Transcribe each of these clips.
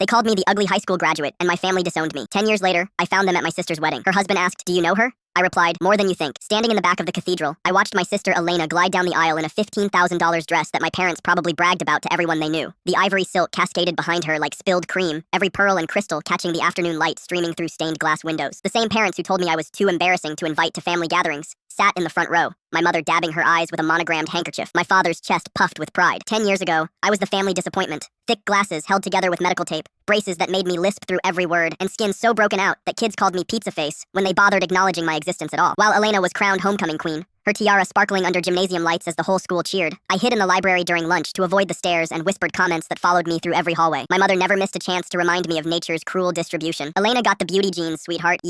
They called me the ugly high school graduate, and my family disowned me. 10 years later, I found them at my sister's wedding. Her husband asked, "Do you know her?" I replied, "More than you think." Standing in the back of the cathedral, I watched my sister Elena glide down the aisle in a $15,000 dress that my parents probably bragged about to everyone they knew. The ivory silk cascaded behind her like spilled cream, every pearl and crystal catching the afternoon light streaming through stained glass windows. The same parents who told me I was too embarrassing to invite to family gatherings sat in the front row, my mother dabbing her eyes with a monogrammed handkerchief, my father's chest puffed with pride. 10 years ago, I was the family disappointment. Thick glasses held together with medical tape, braces that made me lisp through every word, and skin so broken out that kids called me pizza face when they bothered acknowledging my existence at all. While Elena was crowned homecoming queen, her tiara sparkling under gymnasium lights as the whole school cheered, I hid in the library during lunch to avoid the stares and whispered comments that followed me through every hallway. My mother never missed a chance to remind me of nature's cruel distribution. "Elena got the beauty genes, sweetheart.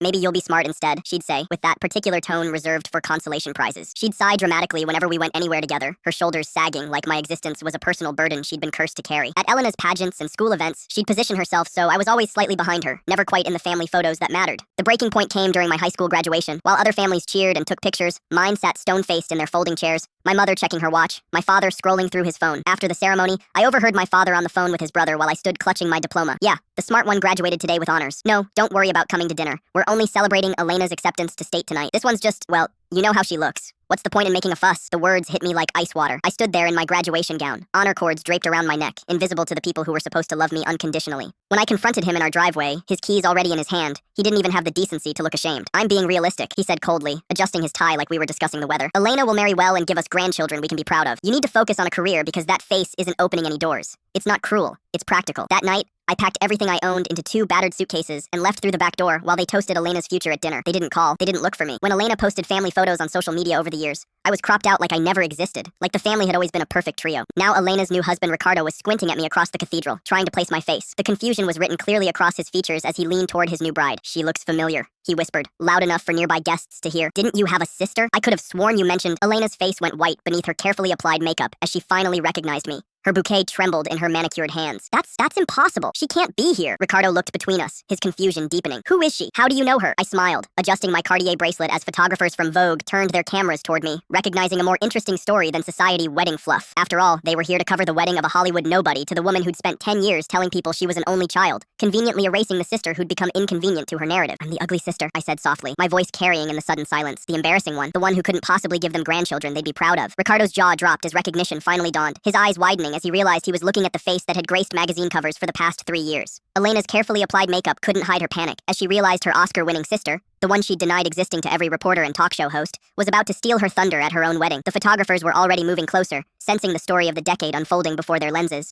Maybe you'll be smart instead," she'd say, with that particular tone reserved for consolation prizes. She'd sigh dramatically whenever we went anywhere together, her shoulders sagging like my existence was a personal burden she'd been cursed to carry. At Elena's pageants and school events, she'd position herself so I was always slightly behind her, never quite in the family photos that mattered. The breaking point came during my high school graduation. While other families cheered and took pictures, mine sat stone-faced in their folding chairs, my mother checking her watch, my father scrolling through his phone. After the ceremony, I overheard my father on the phone with his brother while I stood clutching my diploma. "Yeah, the smart one graduated today with honors. No, don't worry about coming to dinner. We're only celebrating Elena's acceptance to state tonight. This one's just, well, you know how she looks. What's the point in making a fuss?" The words hit me like ice water. I stood there in my graduation gown, honor cords draped around my neck, invisible to the people who were supposed to love me unconditionally. When I confronted him in our driveway, his keys already in his hand, he didn't even have the decency to look ashamed. "I'm being realistic," he said coldly, adjusting his tie like we were discussing the weather. "Elena will marry well and give us grandchildren we can be proud of. You need to focus on a career because that face isn't opening any doors. It's not cruel, it's practical." That night, I packed everything I owned into 2 battered suitcases and left through the back door while they toasted Elena's future at dinner. They didn't call, they didn't look for me. When Elena posted family photos on social media over the years, I was cropped out like I never existed, like the family had always been a perfect trio. Now Elena's new husband Ricardo was squinting at me across the cathedral, trying to place my face. The confusion was written clearly across his features as he leaned toward his new bride. "She looks familiar," he whispered, loud enough for nearby guests to hear. "Didn't you have a sister? I could have sworn you mentioned." Elena's face went white beneath her carefully applied makeup as she finally recognized me. Her bouquet trembled in her manicured hands. That's impossible. She can't be here." Ricardo looked between us, his confusion deepening. "Who is she? How do you know her?" I smiled, adjusting my Cartier bracelet as photographers from Vogue turned their cameras toward me, recognizing a more interesting story than society wedding fluff. After all, they were here to cover the wedding of a Hollywood nobody to the woman who'd spent 10 years telling people she was an only child, conveniently erasing the sister who'd become inconvenient to her narrative. "I'm the ugly sister," I said softly, my voice carrying in the sudden silence. "The embarrassing one, the one who couldn't possibly give them grandchildren they'd be proud of." Ricardo's jaw dropped as recognition finally dawned, his eyes widening as he realized he was looking at the face that had graced magazine covers for the past 3 years. Elena's carefully applied makeup couldn't hide her panic as she realized her Oscar-winning sister, the one she'd denied existing to every reporter and talk show host, was about to steal her thunder at her own wedding. The photographers were already moving closer, sensing the story of the decade unfolding before their lenses.